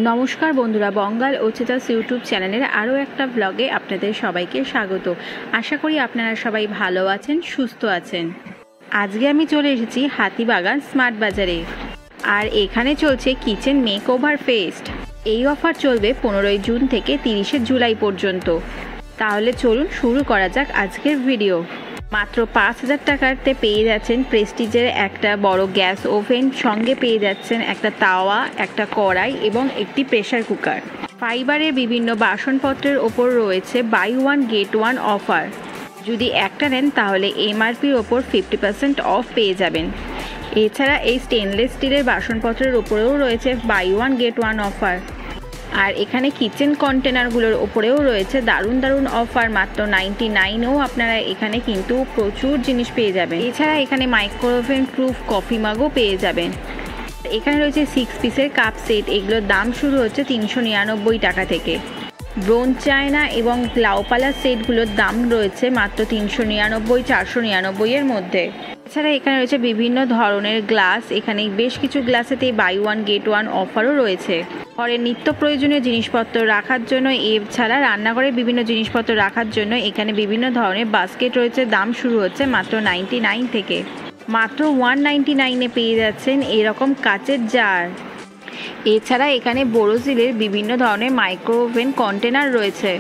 নমস্কার বন্ধুরা, বঙ্গাল ও চেতাস ইউটিউব চ্যানেলের আরও একটা ব্লগে আপনাদের সবাইকে স্বাগত। আশা করি আপনারা সবাই ভালো আছেন, সুস্থ আছেন। আজকে আমি চলে এসেছি হাতিবাগান স্মার্ট বাজারে, আর এখানে চলছে কিচেন মেকওভার ফেস্ট। এই অফার চলবে 15ই জুন থেকে 30শে জুলাই পর্যন্ত। তাহলে চলুন শুরু করা যাক আজকের ভিডিও। মাত্র 5000 টাকাতে পেয়ে যাচ্ছেন প্রেস্টিজের একটা বড় গ্যাস ওভেন, সঙ্গে পেয়ে যাচ্ছেন একটা তাওয়া, একটা কড়াই এবং একটি প্রেসার কুকার। ফাইবারের বিভিন্ন বাসনপত্রের ওপর রয়েছে buy one get one offer. যদি একটা নেন তাহলে এমআরপির ওপর 50% অফ পেয়ে যাবেন। এছাড়া এই স্টেনলেস স্টিলের বাসনপত্রের ওপরেও রয়েছে buy one get one offer. আর এখানে কিচেন কন্টেনারগুলোর ওপরেও রয়েছে দারুণ দারুণ অফার। মাত্র 99-এও আপনারা এখানে কিন্তু প্রচুর জিনিস পেয়ে যাবেন। এছাড়া এখানে মাইক্রোওভেন প্রুফ কফি মাগও পেয়ে যাবেন। এখানে রয়েছে 6 পিসের কাপ সেট, এগুলোর দাম শুরু হচ্ছে 399 টাকা থেকে। ব্রোঞ্জ চায়না এবং লাউপালা সেটগুলোর দাম রয়েছে মাত্র 399, 499 এর মধ্যে। এছাড়া এখানে রয়েছে বিভিন্ন ধরনের গ্লাস, এখানে বেশ কিছু গ্লাসেতে বাই ওয়ান গেট ওয়ান অফারও রয়েছে। ঘরের নিত্য প্রয়োজনীয় জিনিসপত্র রাখার জন্য, এছাড়া রান্নাঘরের বিভিন্ন জিনিসপত্র রাখার জন্য এখানে বিভিন্ন ধরনের বাস্কেট রয়েছে। দাম শুরু হচ্ছে মাত্র 99 থেকে। মাত্র 199-এ পেয়ে যাচ্ছেন এরকম কাচের জার। এছাড়া এখানে বোরোসিলের বিভিন্ন ধরনের মাইক্রোওভেন কন্টেনার রয়েছে।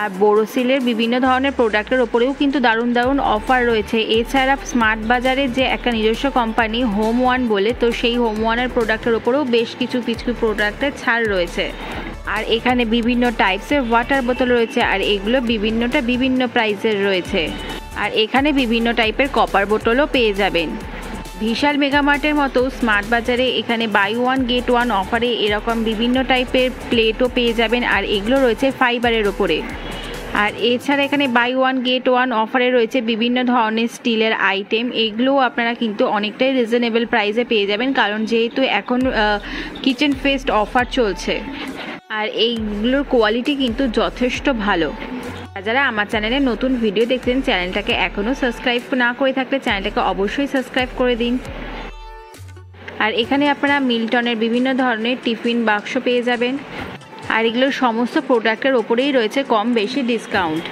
আর বোরোসিলের বিভিন্ন ধরনের প্রোডাক্টের ওপরেও কিন্তু দারুণ দারুণ অফার রয়েছে। এছাড়া স্মার্ট বাজারে যে একটা নিজস্ব কোম্পানি হোম ওয়ান বলে, তো সেই হোম ওয়ানের প্রোডাক্টের ওপরেও বেশ কিছু প্রোডাক্টের ছাড় রয়েছে। আর এখানে বিভিন্ন টাইপসের ওয়াটার বোতল রয়েছে, আর এগুলো বিভিন্ন প্রাইসের রয়েছে। আর এখানে বিভিন্ন টাইপের কপার বোতলও পেয়ে যাবেন। বিশাল মেগামার্টের মতো স্মার্ট বাজারে এখানে বাই ওয়ান গেট ওয়ান অফারে এরকম বিভিন্ন টাইপের প্লেটও পেয়ে যাবেন, আর এগুলো রয়েছে ফাইবারের ওপরে। আর এছাড়া এখানে বাই ওয়ান গেট ওয়ান অফারে রয়েছে বিভিন্ন ধরনের স্টিলের আইটেম, এগুলোও আপনারা কিন্তু অনেকটাই রিজনেবল প্রাইসে পেয়ে যাবেন, কারণ যেহেতু এখন কিচেন ফেস্ট অফার চলছে। আর এইগুলোর কোয়ালিটি কিন্তু যথেষ্ট ভালো। যারা আমার চ্যানেলে নতুন ভিডিও দেখছেন, চ্যানেলটাকে এখনও সাবস্ক্রাইব না করে থাকলে চ্যানেলটাকে অবশ্যই সাবস্ক্রাইব করে দিন। আর এখানে আপনারা মিল্টনের বিভিন্ন ধরনের টিফিন বাক্স পেয়ে যাবেন, আর এগুলোর সমস্ত প্রোডাক্টের ওপরেই রয়েছে কম বেশি ডিসকাউন্ট।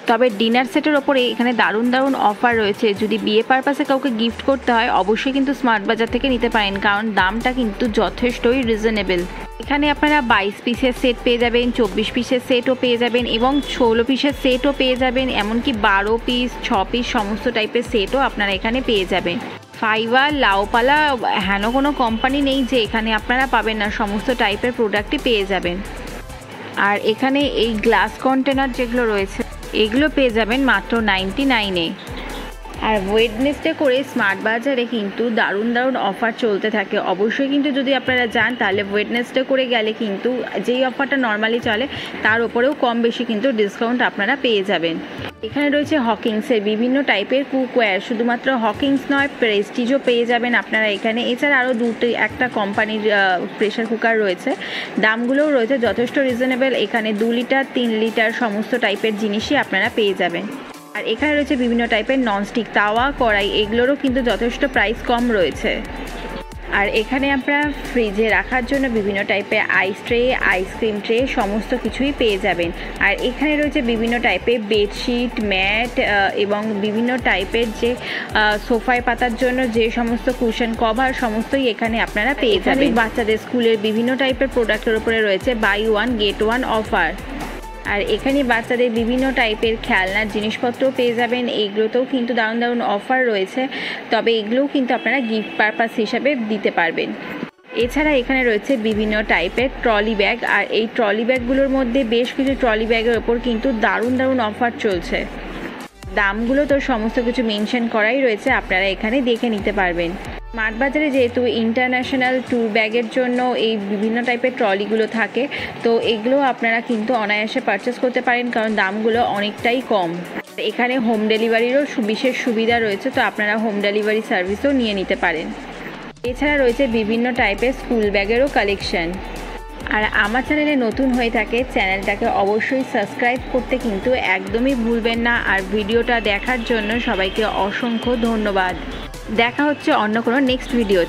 তবে ডিনার সেটের ওপরে এখানে দারুণ দারুণ অফার রয়েছে। যদি বিয়ে পারপাসে কাউকে গিফট করতে হয় অবশ্যই কিন্তু স্মার্ট বাজার থেকে নিতে পারেন, কারণ দামটা কিন্তু যথেষ্টই রিজনেবল। এখানে আপনারা 22 পিসের সেট পেয়ে যাবেন, 24 পিসের সেটও পেয়ে যাবেন এবং 16 পিসের সেটও পেয়ে যাবেন, এমনকি 12 পিস, 6 পিস সমস্ত টাইপের সেটও আপনারা এখানে পেয়ে যাবেন। ফাইবার, লাউপালা হেন কোনো কোম্পানি নেই যে এখানে আপনারা পাবেন না, সমস্ত টাইপের প্রোডাক্টই পেয়ে যাবেন। আর এখানে এই গ্লাস কন্টেনার যেগুলো রয়েছে এগুলো পেয়ে যাবেন মাত্র 99-এ। আর ওয়েডনেসডে করে স্মার্ট বাজারে কিন্তু দারুণ দারুণ অফার চলতে থাকে। অবশ্যই কিন্তু যদি আপনারা যান তাহলে ওয়েডনেসডে করে গেলে কিন্তু যেই অফারটা নর্মালি চলে তার ওপরেও কম বেশি কিন্তু ডিসকাউন্ট আপনারা পেয়ে যাবেন। এখানে রয়েছে হকিংসের বিভিন্ন টাইপের কুকওয়্যার, শুধুমাত্র হকিংস নয়, প্রেস্টিজও পেয়ে যাবেন আপনারা এখানে। এছাড়া আরও একটা কোম্পানির প্রেশার কুকার রয়েছে, দামগুলোও রয়েছে যথেষ্ট রিজনেবল। এখানে 2 লিটার 3 লিটার সমস্ত টাইপের জিনিসই আপনারা পেয়ে যাবেন। আর এখানে রয়েছে বিভিন্ন টাইপের ননস্টিক তাওয়া, কড়াই, এগুলোরও কিন্তু যথেষ্ট প্রাইস কম রয়েছে। আর এখানে আপনারা ফ্রিজে রাখার জন্য বিভিন্ন টাইপের আইস ট্রে, আইসক্রিম ট্রে সমস্ত কিছুই পেয়ে যাবেন। আর এখানে রয়েছে বিভিন্ন টাইপের বেডশিট, ম্যাট এবং বিভিন্ন টাইপের যে সোফায় পাতার জন্য যে সমস্ত কুশন কভার সমস্তই এখানে আপনারা পেয়ে যাবেন। বাচ্চাদের স্কুলের বিভিন্ন টাইপের প্রোডাক্টের উপরে রয়েছে buy one get one offer. আর এখানে বাচ্চাদের বিভিন্ন টাইপের খেলনার জিনিসপত্রও পেয়ে যাবেন, এইগুলোতেও কিন্তু দারুণ দারুণ অফার রয়েছে। তবে এগুলোও কিন্তু আপনারা গিফট পারপাস হিসাবে দিতে পারবেন। এছাড়া এখানে রয়েছে বিভিন্ন টাইপের ট্রলি ব্যাগ, আর এই ট্রলি ব্যাগগুলোর মধ্যে বেশ কিছু ট্রলি ব্যাগের ওপর কিন্তু দারুণ দারুণ অফার চলছে। দামগুলো তো সমস্ত কিছু মেনশন করাই রয়েছে, আপনারা এখানে দেখে নিতে পারবেন। স্মার্ট বাজারে যেহেতু ইন্টারন্যাশনাল ট্যুর ব্যাগের জন্য এই বিভিন্ন টাইপের ট্রলিগুলো থাকে, তো এগুলো আপনারা কিন্তু অনায়াসে পারচেস করতে পারেন, কারণ দামগুলো অনেকটাই কম। এখানে হোম ডেলিভারিরও বিশেষ সুবিধা রয়েছে, তো আপনারা হোম ডেলিভারি সার্ভিসও নিয়ে নিতে পারেন। এছাড়া রয়েছে বিভিন্ন টাইপের স্কুল ব্যাগেরও কালেকশন। আর আমার চ্যানেলে নতুন হয়ে থাকে চ্যানেলটাকে অবশ্যই সাবস্ক্রাইব করতে কিন্তু একদমই ভুলবেন না। আর ভিডিওটা দেখার জন্য সবাইকে অসংখ্য ধন্যবাদ। দেখা হচ্ছে অন্য কোনো নেক্সট ভিডিও।